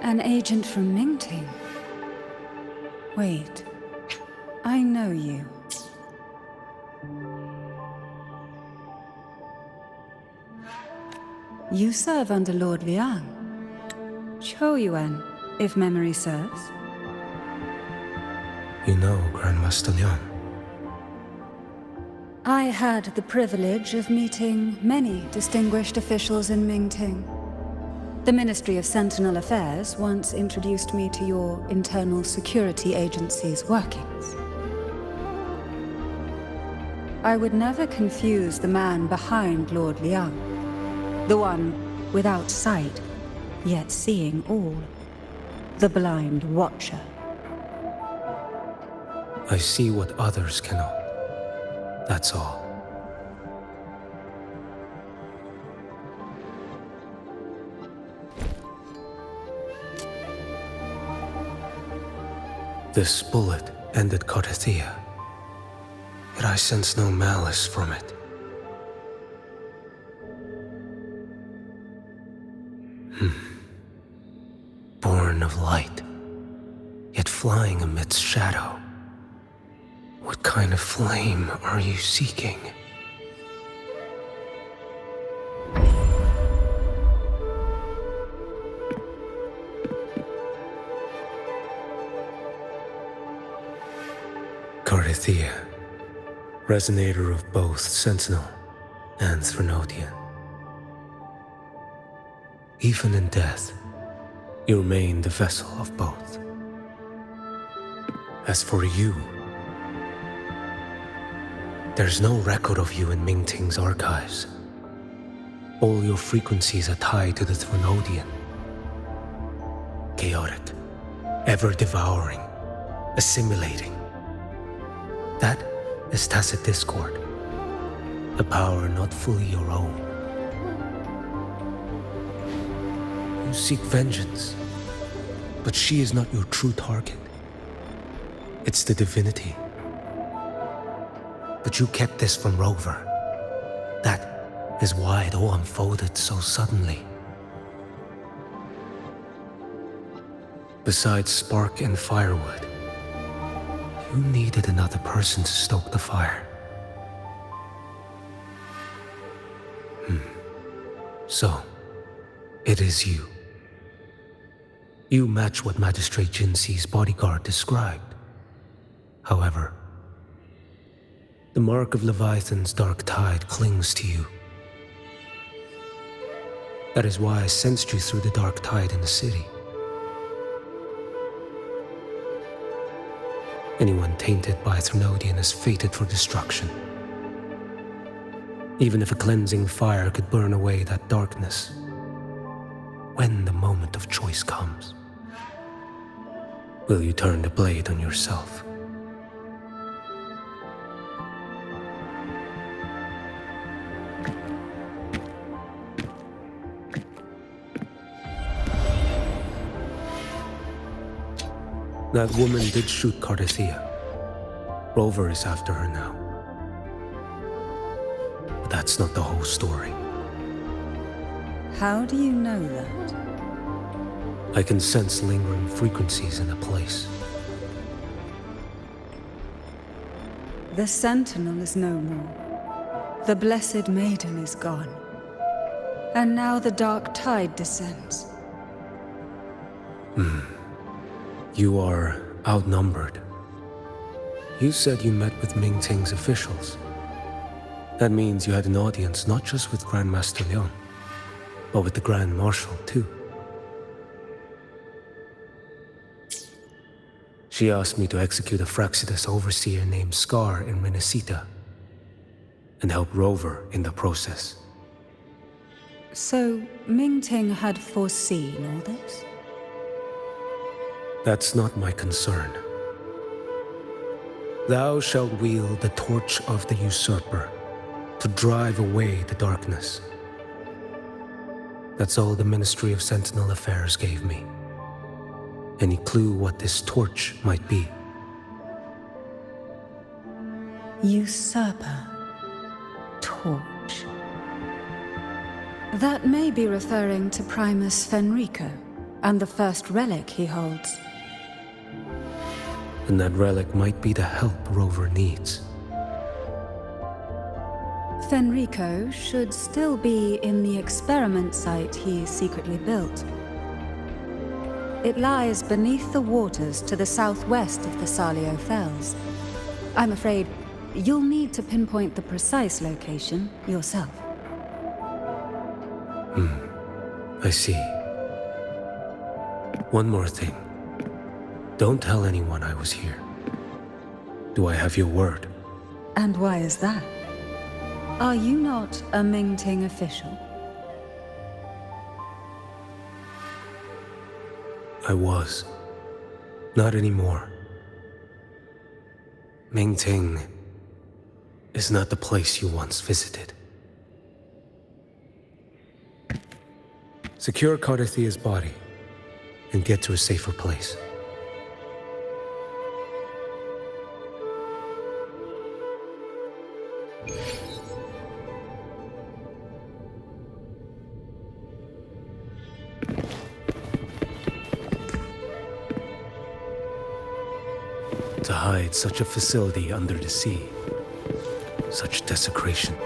An agent from Mingting? Wait, I know you. You serve under Lord Liang. Choyuan, if memory serves. You know Grandmaster Liang. I had the privilege of meeting many distinguished officials in Mingting. The Ministry of Sentinel Affairs once introduced me to your internal security agency's workings. I would never confuse the man behind Lord Liang, the one without sight, yet seeing all, the blind watcher. I see what others cannot. That's all. This bullet ended Carthia, yet I sense no malice from it. Born of light, yet flying amidst shadow. What kind of flame are you seeking? Carthia, resonator of both Sentinel and Threnodian. Even in death, you remain the vessel of both. As for you, there's no record of you in Mingting's archives. All your frequencies are tied to the Threnodian. Chaotic, ever-devouring, assimilating. That is tacit discord, a power not fully your own. You seek vengeance, but she is not your true target. It's the divinity. But you kept this from Rover. That is why it all unfolded so suddenly. Besides spark and firewood, you needed another person to stoke the fire. So, it is you. You match what Magistrate Jinxi's bodyguard described. However, the mark of Leviathan's dark tide clings to you. That is why I sensed you through the dark tide in the city. Anyone tainted by Threnodian is fated for destruction. Even if a cleansing fire could burn away that darkness, when the moment of choice comes, will you turn the blade on yourself? That woman did shoot Carthia. Rover is after her now. But that's not the whole story. How do you know that? I can sense lingering frequencies in the place. The Sentinel is no more. The Blessed Maiden is gone. And now the dark tide descends. You are outnumbered. You said you met with Mingting's officials. That means you had an audience not just with Grandmaster Liang, but with the Grand Marshal too. She asked me to execute a Fraxidus overseer named Scar in Renacita, and help Rover in the process. So, Mingting had foreseen all this? That's not my concern. Thou shalt wield the torch of the usurper to drive away the darkness. That's all the Ministry of Sentinel Affairs gave me. Any clue what this torch might be? Usurper. Torch. That may be referring to Primus Fenrico and the first relic he holds. And that relic might be the help Rover needs. Fenrico should still be in the experiment site he secretly built. It lies beneath the waters to the southwest of the Salio Fells. I'm afraid you'll need to pinpoint the precise location yourself. I see. One more thing. Don't tell anyone I was here. Do I have your word? And why is that? Are you not a Mingting official? I was. Not anymore. Mingting is not the place you once visited. Secure Cardathia's body and get to a safer place. To hide such a facility under the sea, such desecration,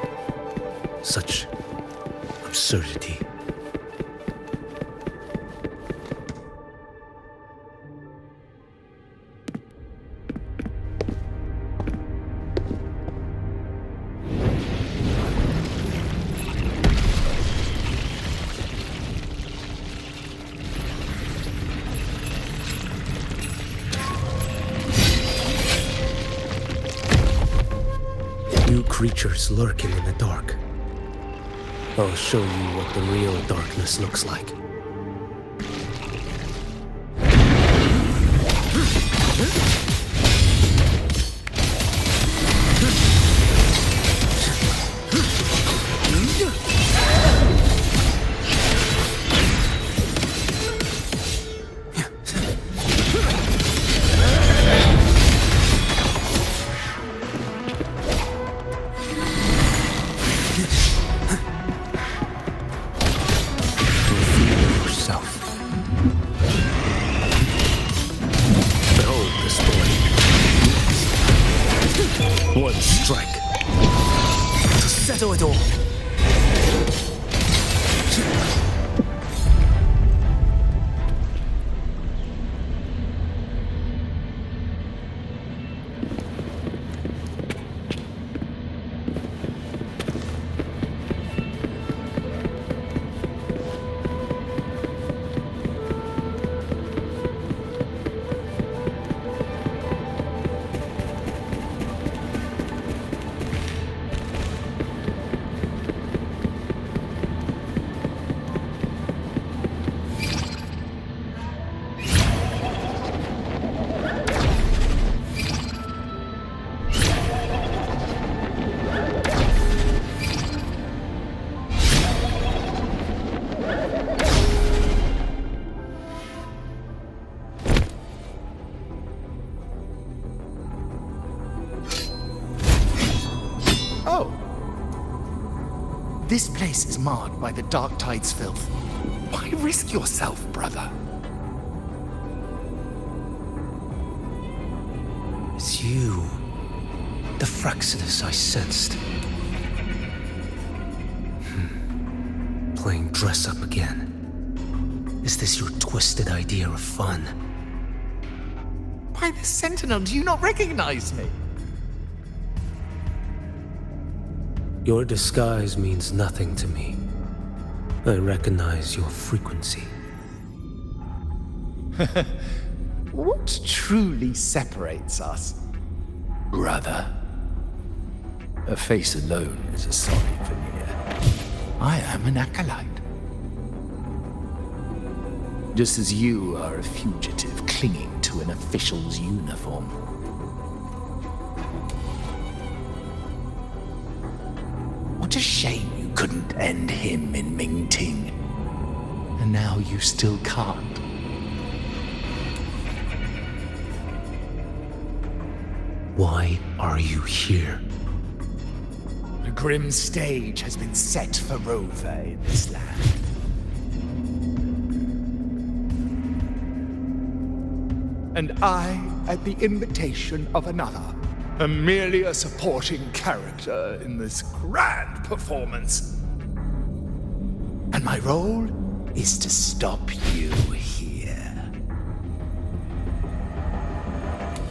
such absurdity. Creatures lurking in the dark. I'll show you what the real darkness looks like. One strike to settle it all. This place is marred by the Dark Tide's filth. Why risk yourself, brother? It's you. The Fraxidus I sensed. Playing dress up again. Is this your twisted idea of fun? By the Sentinel, do you not recognize me? Your disguise means nothing to me. I recognize your frequency. What truly separates us? Brother. A face alone is a sorry veneer. I am an acolyte. Just as you are a fugitive clinging to an official's uniform. What a shame you couldn't end him in Mingting. And now you still can't. Why are you here? A grim stage has been set for Rover in this land. And I, at the invitation of another, am merely a supporting character in this grand performance. And my role is to stop you here.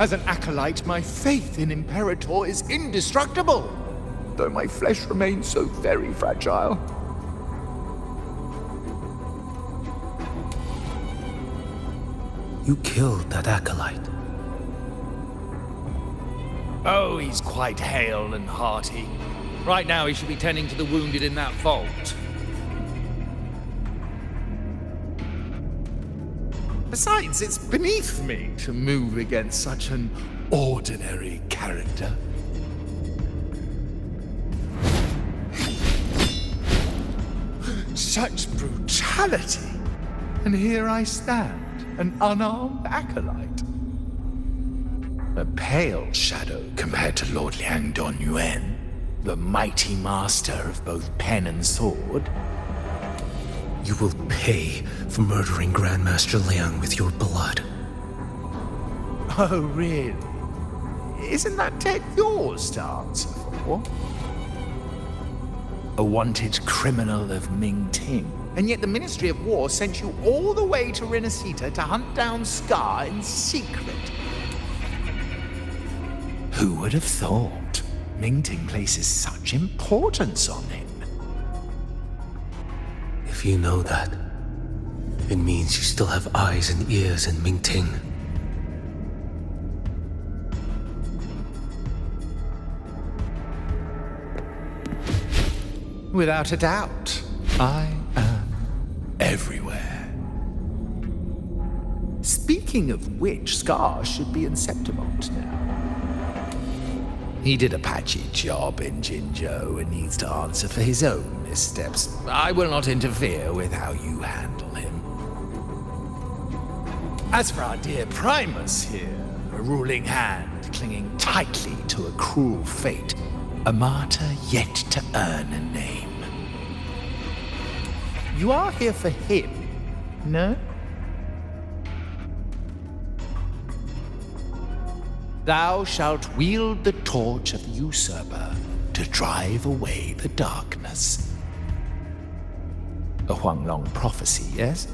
As an acolyte, my faith in Imperator is indestructible, though my flesh remains so very fragile. You killed that acolyte. Oh, he's quite hale and hearty. Right now he should be tending to the wounded in that vault. Besides, it's beneath me to move against such an ordinary character. Such brutality! And here I stand, an unarmed acolyte. A pale shadow compared to Lord Liang Donyuan, the mighty master of both pen and sword. You will pay for murdering Grandmaster Liang with your blood. Oh, really? Isn't that debt yours to answer for? A wanted criminal of Ming Ting. And yet the Ministry of War sent you all the way to Renacita to hunt down Scar in secret. Who would have thought Ming Ting places such importance on him? If you know that, it means you still have eyes and ears in Mingting. Without a doubt, I am everywhere. Speaking of which, Scar should be in Septimont now. He did a patchy job in Jinzhou and needs to answer for his own missteps. I will not interfere with how you handle him. As for our dear Primus here, a ruling hand clinging tightly to a cruel fate, a martyr yet to earn a name. You are here for him, no? Thou shalt wield the torch of the usurper to drive away the darkness. A Huanglong prophecy, yes?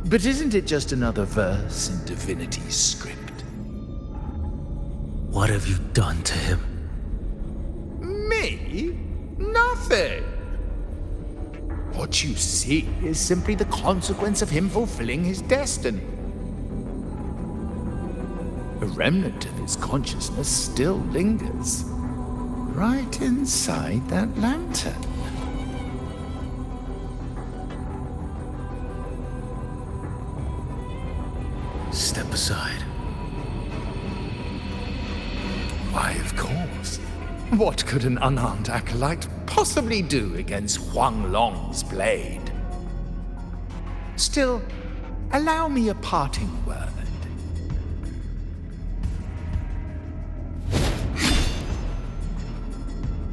But isn't it just another verse in Divinity's script? What have you done to him? Me? Nothing. What you see is simply the consequence of him fulfilling his destiny. A remnant of his consciousness still lingers, right inside that lantern. Step aside. Why, of course. What could an unarmed acolyte possibly do against Huanglong's blade? Still, allow me a parting word.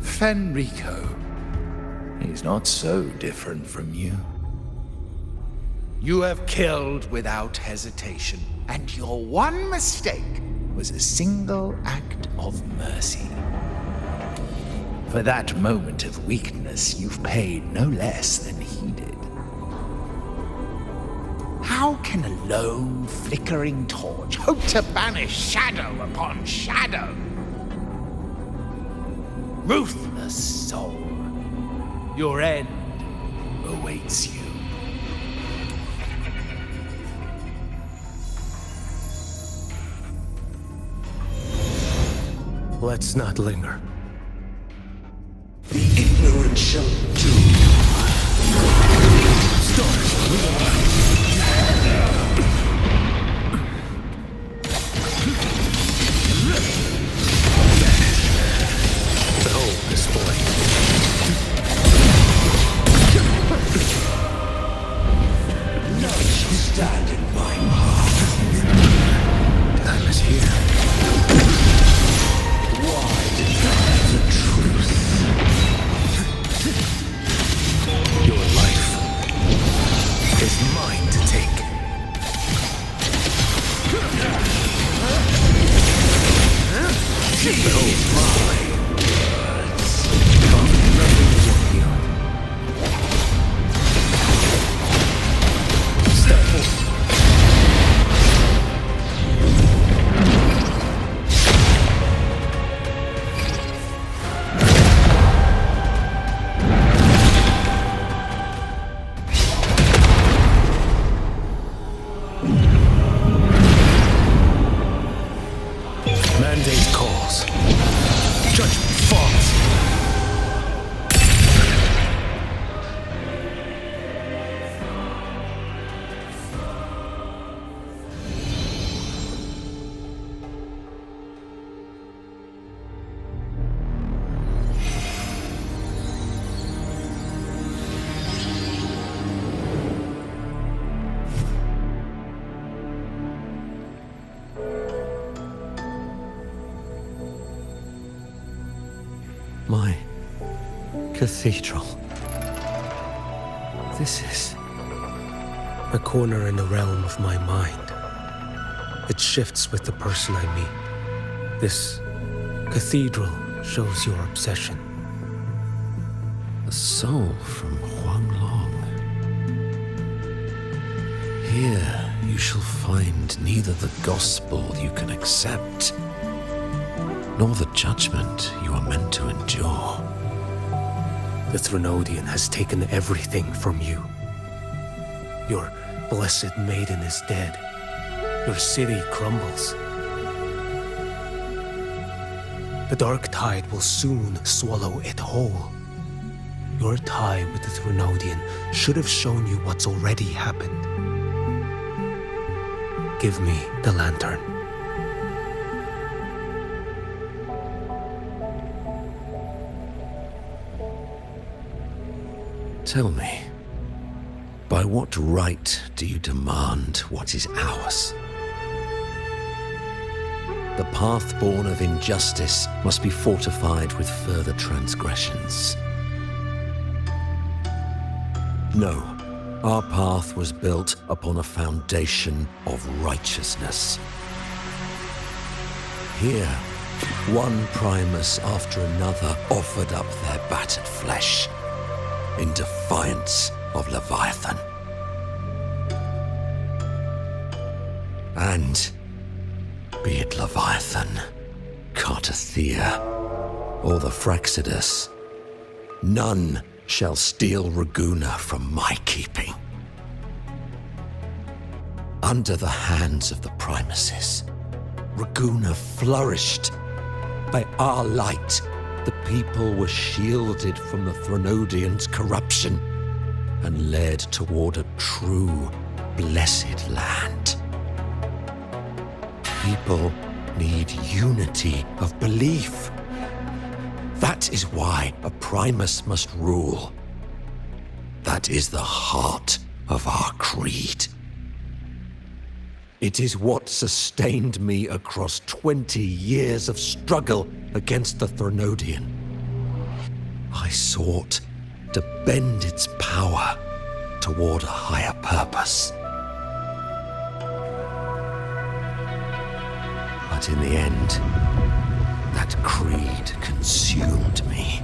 Fenrico, he's not so different from you. You have killed without hesitation, and your one mistake was a single act of mercy. For that moment of weakness, you've paid no less than he did. How can a lone, flickering torch hope to banish shadow upon shadow? Ruthless soul, your end awaits you. Let's not linger. The ignorant shall do. Behold this boy. None shall stand in my path. Time is here. Why did cathedral. This is... a corner in the realm of my mind. It shifts with the person I meet. This cathedral shows your obsession. A soul from Huanglong. Here you shall find neither the gospel you can accept, nor the judgment you are meant to endure. The Threnodian has taken everything from you. Your blessed maiden is dead. Your city crumbles. The dark tide will soon swallow it whole. Your tie with the Threnodian should have shown you what's already happened. Give me the lantern. Tell me, by what right do you demand what is ours? The path born of injustice must be fortified with further transgressions. No, our path was built upon a foundation of righteousness. Here, one Primus after another offered up their battered flesh in defiance of Leviathan. And be it Leviathan, Cartathea, or the Fraxidus, none shall steal Raguna from my keeping. Under the hands of the Primuses, Raguna flourished. By our light, the people were shielded from the Threnodians' corruption and led toward a true, blessed land. People need unity of belief. That is why a Primus must rule. That is the heart of our creed. It is what sustained me across 20 years of struggle against the Threnodian. I sought to bend its power toward a higher purpose. But in the end, that creed consumed me.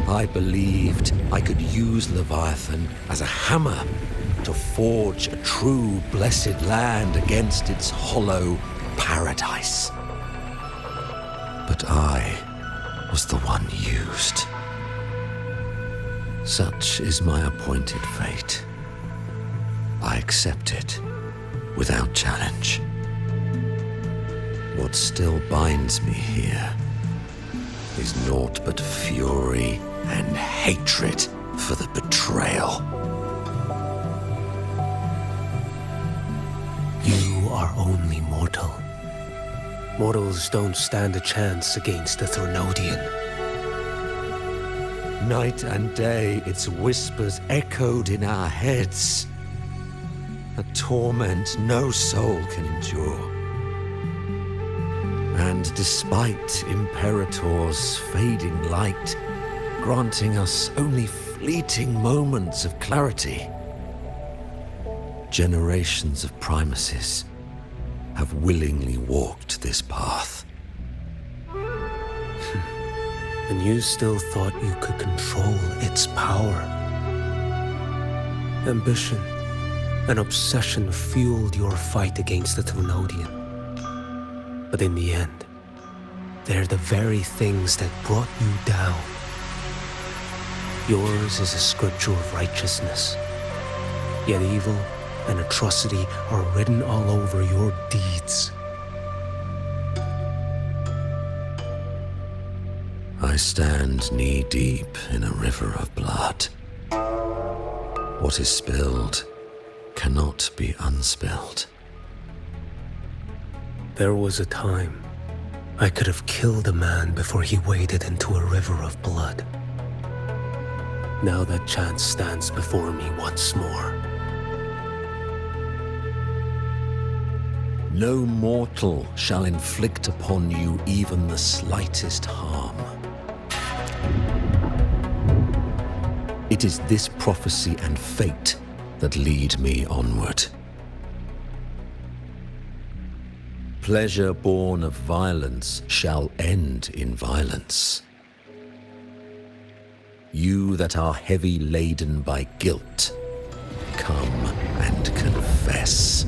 I believed I could use Leviathan as a hammer to forge a true blessed land against its hollow paradise. But I was the one used. Such is my appointed fate. I accept it without challenge. What still binds me here is naught but fury and hatred for the betrayal. You are only mortal. Mortals don't stand a chance against the Threnodian. Night and day, its whispers echoed in our heads. A torment no soul can endure. And despite Imperator's fading light, granting us only fleeting moments of clarity, generations of Primuses have willingly walked this path. And you still thought you could control its power. Ambition and obsession fueled your fight against the Threnodian. But in the end, they're the very things that brought you down. Yours is a scripture of righteousness, yet evil and atrocity are written all over your deeds. I stand knee-deep in a river of blood. What is spilled cannot be unspilled. There was a time I could have killed a man before he waded into a river of blood. Now that chance stands before me once more. No mortal shall inflict upon you even the slightest harm. It is this prophecy and fate that lead me onward. Pleasure born of violence shall end in violence. You that are heavy laden by guilt, come and confess.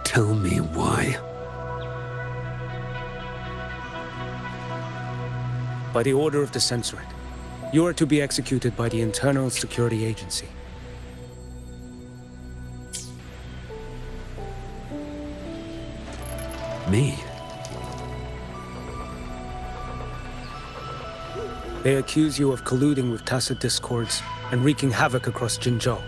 Tell me why. By the order of the Censorate, you are to be executed by the Internal Security Agency. Me? They accuse you of colluding with tacit discords and wreaking havoc across Jinzhou.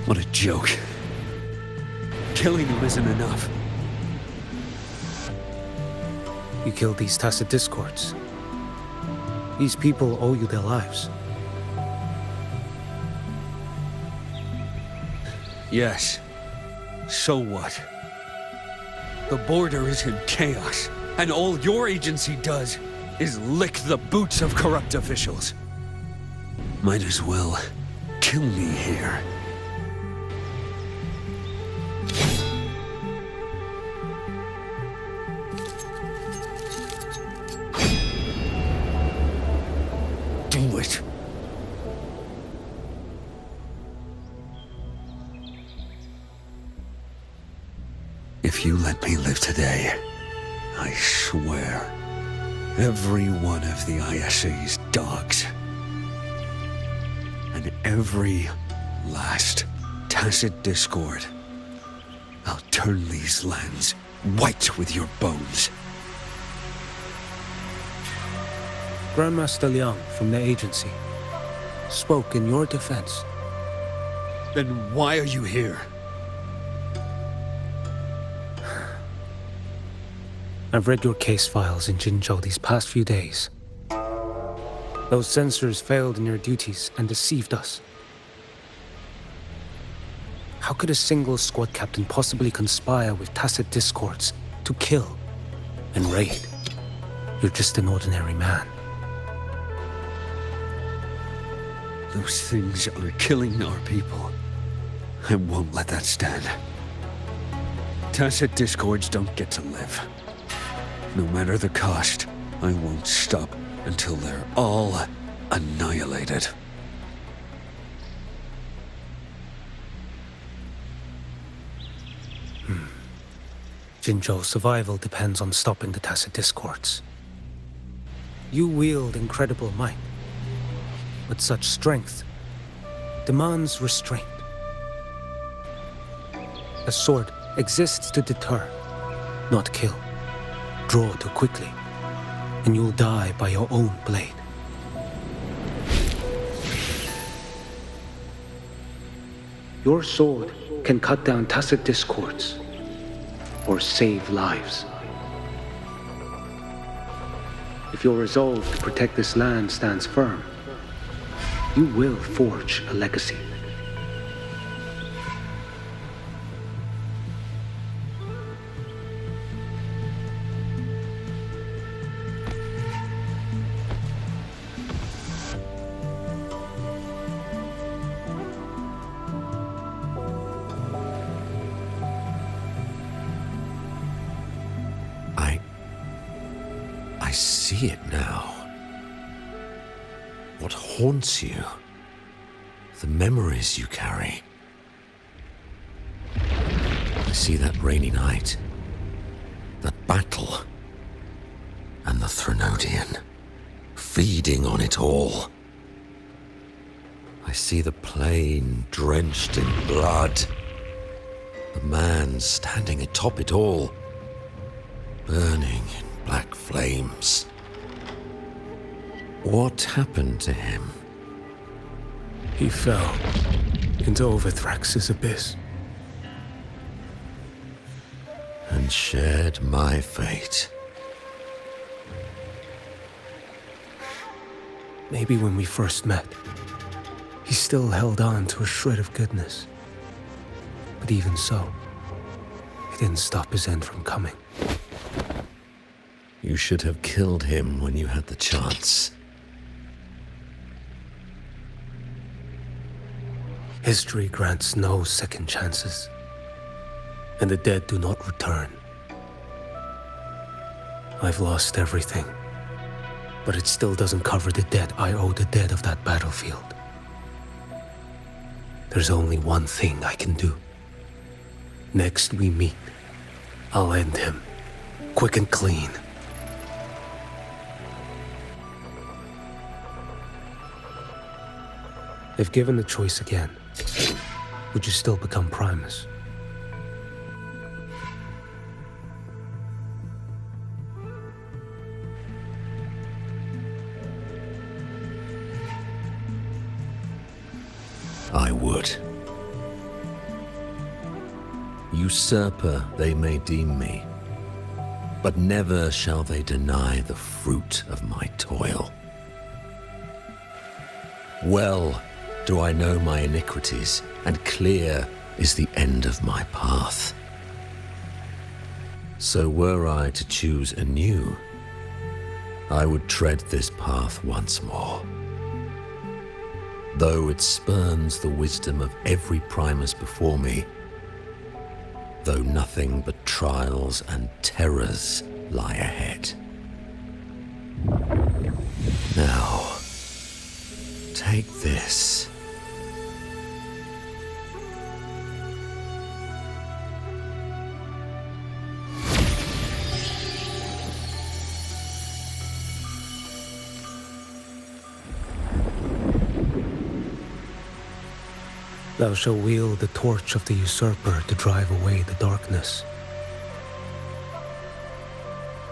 What a joke. Killing them isn't enough. You killed these tacit discords. These people owe you their lives. Yes. So what? The border is in chaos, and all your agency does is lick the boots of corrupt officials. Might as well kill me here. Do it. If you let me live today, I swear, every one of the ISA's dogs, and every last tacit discord, I'll turn these lands white with your bones. Grandmaster Liang from the agency spoke in your defense. Then why are you here? I've read your case files in Jinzhou these past few days. Those censors failed in their duties and deceived us. How could a single squad captain possibly conspire with tacit discords to kill and raid? You're just an ordinary man. Those things are killing our people. I won't let that stand. Tacit discords don't get to live. No matter the cost, I won't stop until they're all annihilated. Jinzhou's survival depends on stopping the tacit discords. You wield incredible might, but such strength demands restraint. A sword exists to deter, not kill. Draw too quickly, and you'll die by your own blade. Your sword can cut down tacit discords, or save lives. If your resolve to protect this land stands firm, you will forge a legacy. I see it now. What haunts you? The memories you carry. I see that rainy night, that battle, and the Threnodian, feeding on it all. I see the plain drenched in blood, the man standing atop it all, burning in black flames. What happened to him? He fell into Overthrax's abyss. And shared my fate. Maybe when we first met, he still held on to a shred of goodness. But even so, it didn't stop his end from coming. You should have killed him when you had the chance. History grants no second chances, and the dead do not return. I've lost everything, but it still doesn't cover the debt I owe the dead of that battlefield. There's only one thing I can do. Next we meet, I'll end him, quick and clean. If given the choice again, would you still become Primus? I would. Usurper they may deem me, but never shall they deny the fruit of my toil. Well do I know my iniquities, and clear is the end of my path. So were I to choose anew, I would tread this path once more. Though it spurns the wisdom of every Primus before me, though nothing but trials and terrors lie ahead. Now, take this. Thou shalt wield the torch of the usurper to drive away the darkness.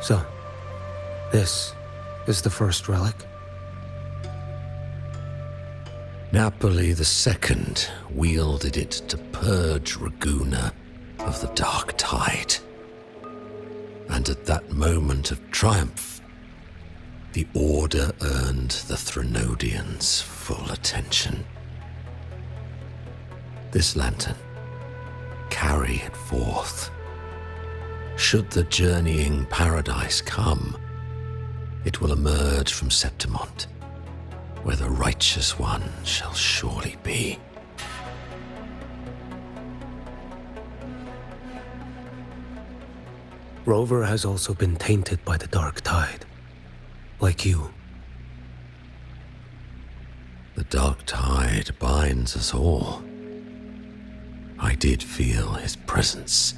So, this is the first relic? Napoli II wielded it to purge Raguna of the dark tide. And And at that moment of triumph, the Order earned the Threnodians' full attention. This lantern, carry it forth. Should the journeying paradise come, it will emerge from Septimont, where the Righteous One shall surely be. Rover has also been tainted by the dark tide, like you. The dark tide binds us all. I did feel his presence.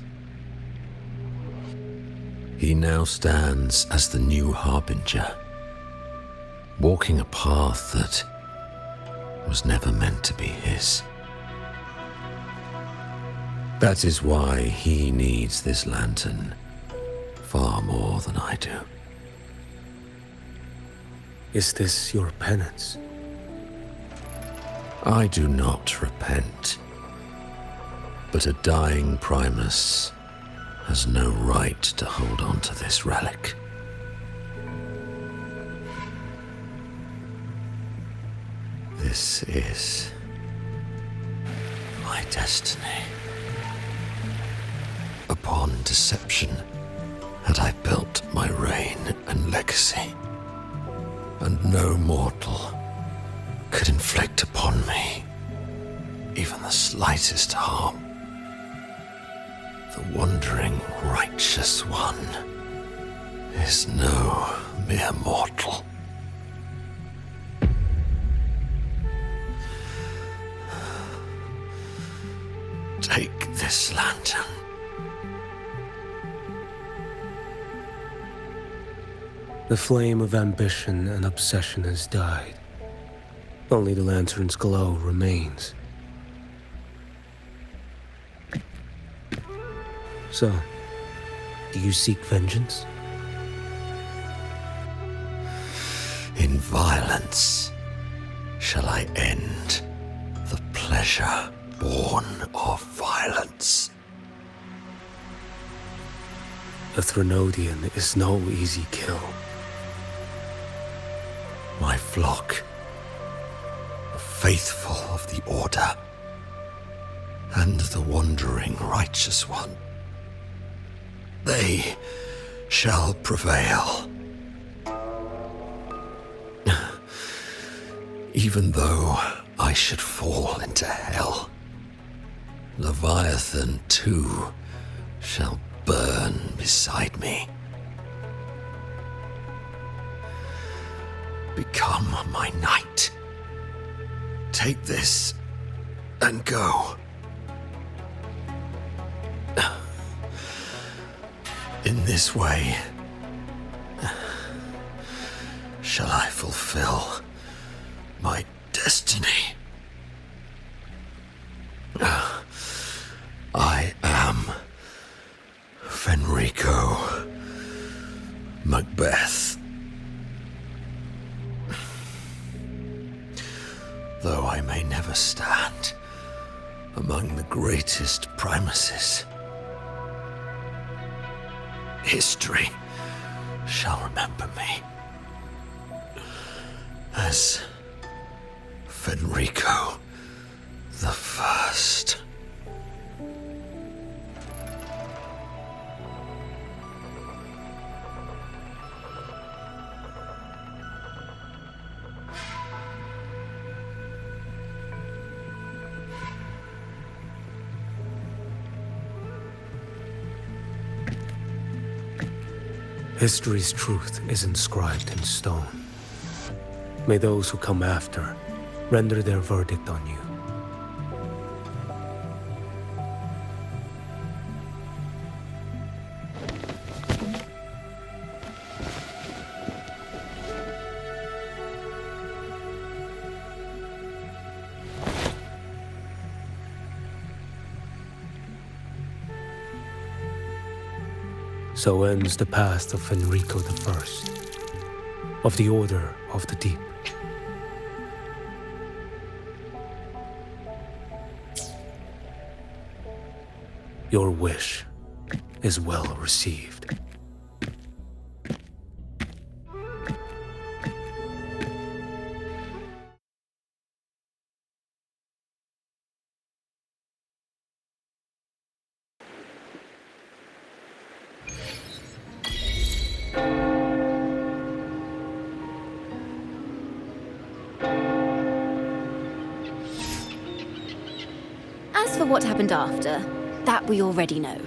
He now stands as the new Harbinger, walking a path that was never meant to be his. That is why he needs this lantern far more than I do. Is this your penance? I do not repent, but a dying Primus has no right to hold on to this relic. This is my destiny. Upon deception had I built my reign and legacy, and no mortal could inflict upon me even the slightest harm. The wandering Righteous One is no mere mortal. Take this lantern. The flame of ambition and obsession has died. Only the lantern's glow remains. So, do you seek vengeance? In violence shall I end the pleasure born of violence. A Threnodian is no easy kill. My flock, the faithful of the Order, and the wandering Righteous One, they shall prevail. Even though I should fall into hell, Leviathan too shall burn beside me. Become my knight. Take this and go. In this way, shall I fulfill my destiny. I am Fenrico Macbeth. Though I may never stand among the greatest Primuses, history shall remember me as Fenrico the First. History's truth is inscribed in stone. May those who come after render their verdict on you. So ends the path of Fenrico the First, of the Order of the Deep. Your wish is well received. for what happened after, that we already know.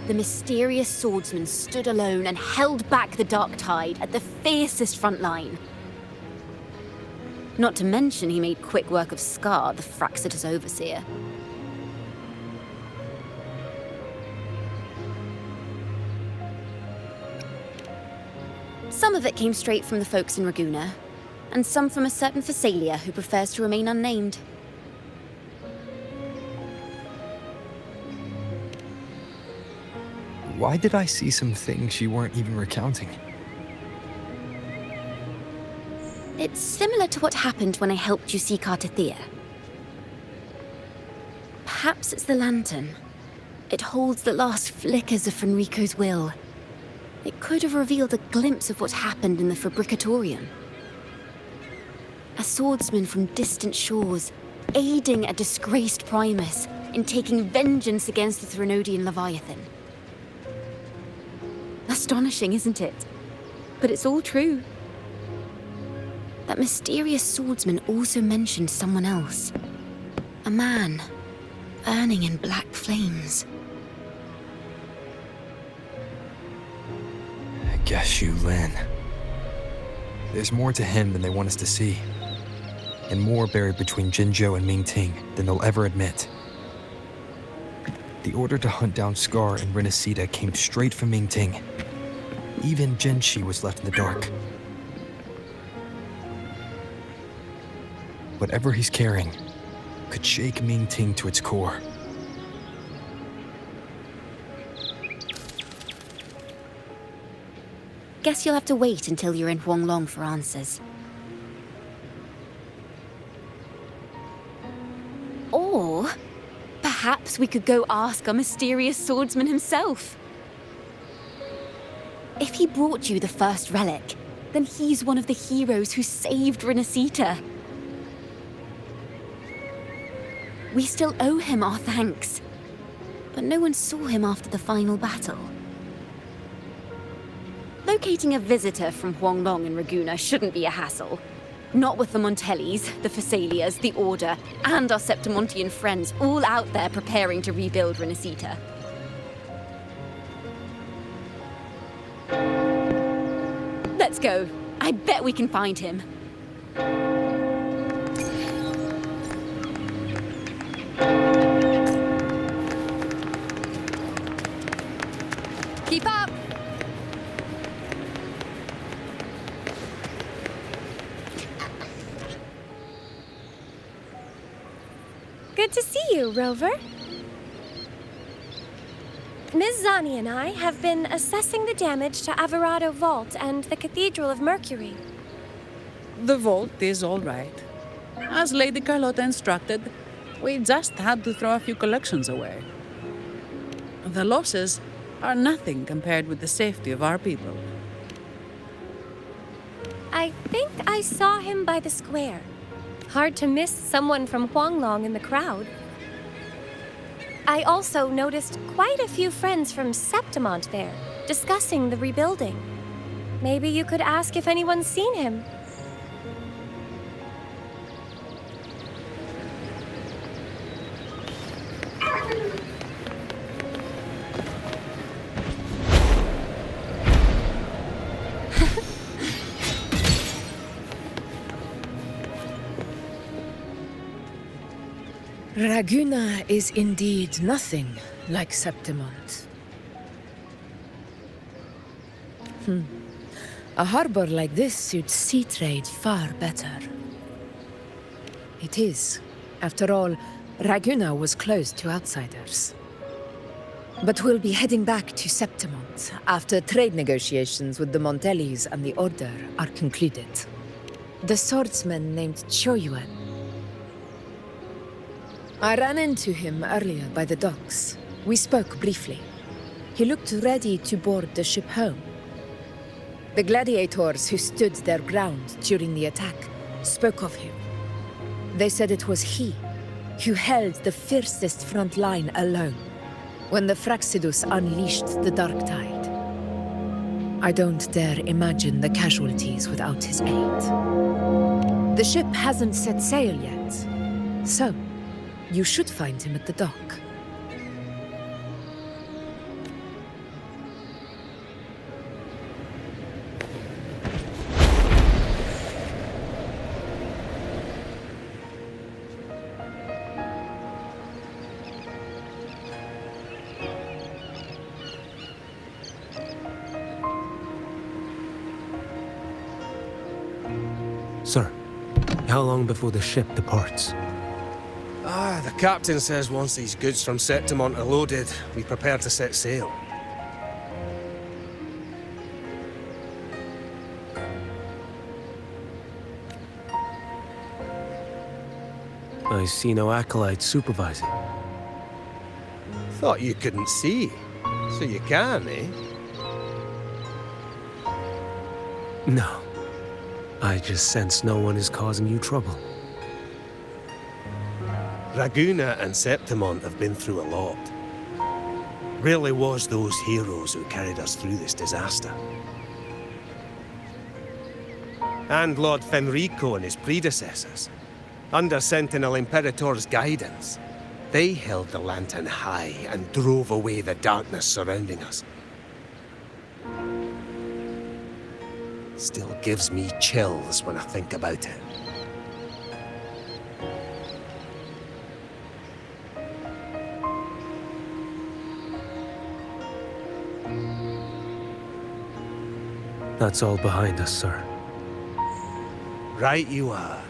The mysterious swordsman stood alone and held back the dark tide at the fiercest front line. Not to mention he made quick work of Scar, the Fraxita's overseer. Some of it came straight from the folks in Raguna, and some from a certain Phasalia who prefers to remain unnamed. Why did I see some things you weren't even recounting? It's similar to what happened when I helped you see Kartathea. Perhaps it's the lantern. It holds the last flickers of Fenrico's will. It could have revealed a glimpse of what happened in the Fabricatorium. A swordsman from distant shores, aiding a disgraced Primus in taking vengeance against the Threnodian Leviathan. Astonishing, isn't it? But it's all true. That mysterious swordsman also mentioned someone else. A man, burning in black flames. I guess you, Lin. There's more to him than they want us to see. And more buried between Jinzhou and Mingting than they'll ever admit. The order to hunt down Scar and Renacita came straight from Mingting. Even Jinshi was left in the dark. Whatever he's carrying could shake Mingting to its core. Guess you'll have to wait until you're in Huanglong for answers. Or perhaps we could go ask our mysterious swordsman himself. If he brought you the first relic, then he's one of the heroes who saved Renacita. We still owe him our thanks, but no one saw him after the final battle. Locating a visitor from Huanglong and Raguna shouldn't be a hassle. Not with the Montellis, the Phasalias, the Order, and our Septimontian friends all out there preparing to rebuild Renacita. Let's go. I bet we can find him. Keep up! Good to see you, Rover. Ms. Zani and I have been assessing the damage to Averado Vault and the Cathedral of Mercury. The vault is all right. As Lady Carlotta instructed, we just had to throw a few collections away. The losses are nothing compared with the safety of our people. I think I saw him by the square. Hard to miss someone from Huanglong in the crowd. I also noticed quite a few friends from Septimont there, discussing the rebuilding. Maybe you could ask if anyone's seen him. Raguna is indeed nothing like Septimont. A harbor like this suits sea trade far better. It is. After all, Raguna was closed to outsiders. But we'll be heading back to Septimont after trade negotiations with the Montellis and the Order are concluded. The swordsman named Choyuan. I ran into him earlier by the docks. We spoke briefly. He looked ready to board the ship home. The gladiators who stood their ground during the attack spoke of him. They said it was he who held the fiercest front line alone when the Fraxidus unleashed the Dark Tide. I don't dare imagine the casualties without his aid. The ship hasn't set sail yet, so you should find him at the dock. Sir, how long before the ship departs? The captain says once these goods from Septimont are loaded, we prepare to set sail. I see no acolytes supervising. Thought you couldn't see. So you can, eh? No. I just sense no one is causing you trouble. Raguna and Septimont have been through a lot. Really was those heroes who carried us through this disaster. And Lord Fenrico and his predecessors. Under Sentinel Imperator's guidance, they held the lantern high and drove away the darkness surrounding us. Still gives me chills when I think about it. That's all behind us, sir. Right you are.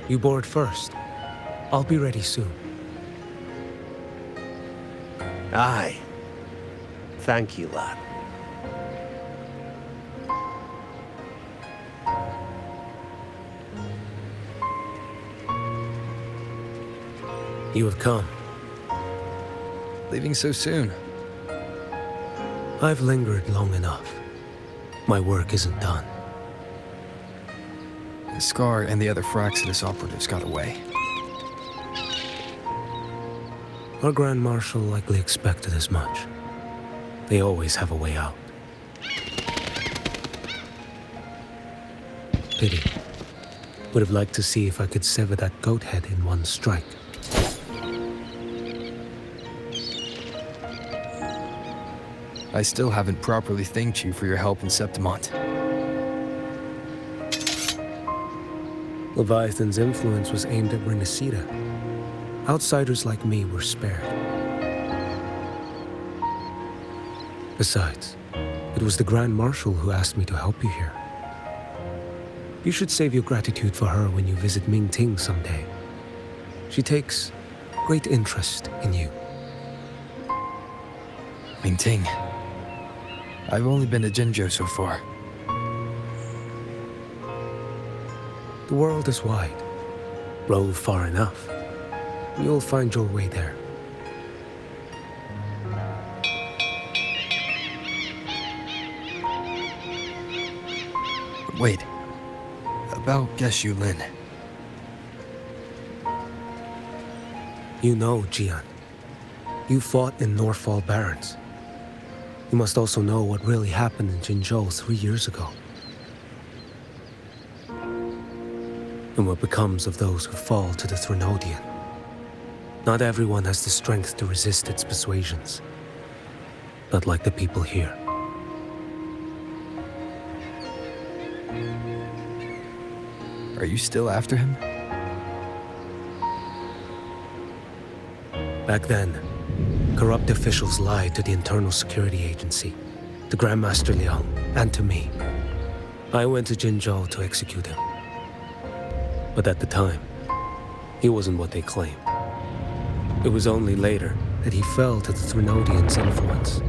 You board first. I'll be ready soon. Aye. Thank you, lad. You have come. Leaving so soon? I've lingered long enough. My work isn't done. The Scar and the other Fraxidus operatives got away. Our Grand Marshal likely expected as much. They always have a way out. Pity. Would have liked to see if I could sever that goat head in one strike. I still haven't properly thanked you for your help in Septimont. Leviathan's influence was aimed at Renacida. Outsiders like me were spared. Besides, it was the Grand Marshal who asked me to help you here. You should save your gratitude for her when you visit Mingting someday. She takes great interest in you. Mingting. I've only been to Jinzhou so far. The world is wide. Row far enough. You'll find your way there. Wait. About Geshu Lin. You know, Jian. You fought in Northfall Barrens. You must also know what really happened in Jinzhou 3 years ago. And what becomes of those who fall to the Threnodian. Not everyone has the strength to resist its persuasions. Not like the people here. Are you still after him? Back then, corrupt officials lied to the Internal Security Agency, to Grandmaster Liang, and to me. I went to Jinzhou to execute him. But at the time, he wasn't what they claim. It was only later that he fell to the Threnodians' influence.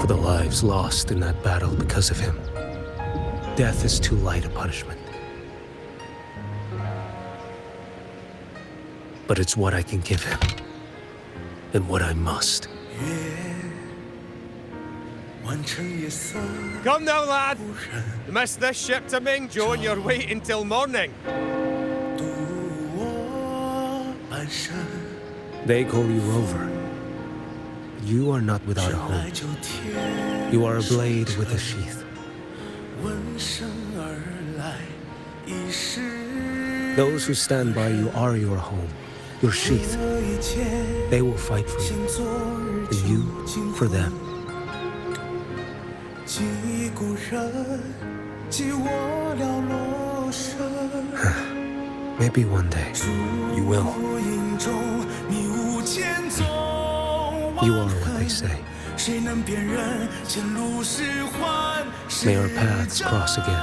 For the lives lost in that battle because of him, death is too light a punishment. But it's what I can give him, and what I must. Come now, lad! You missed this ship to Mingzhou and you're waiting till morning. They call you Rover. you are not without a home. You are a blade with a sheath. Those who stand by you are your home, your sheath. They will fight for you, and you for them. Maybe one day. You will. You are what they say. May our paths cross again.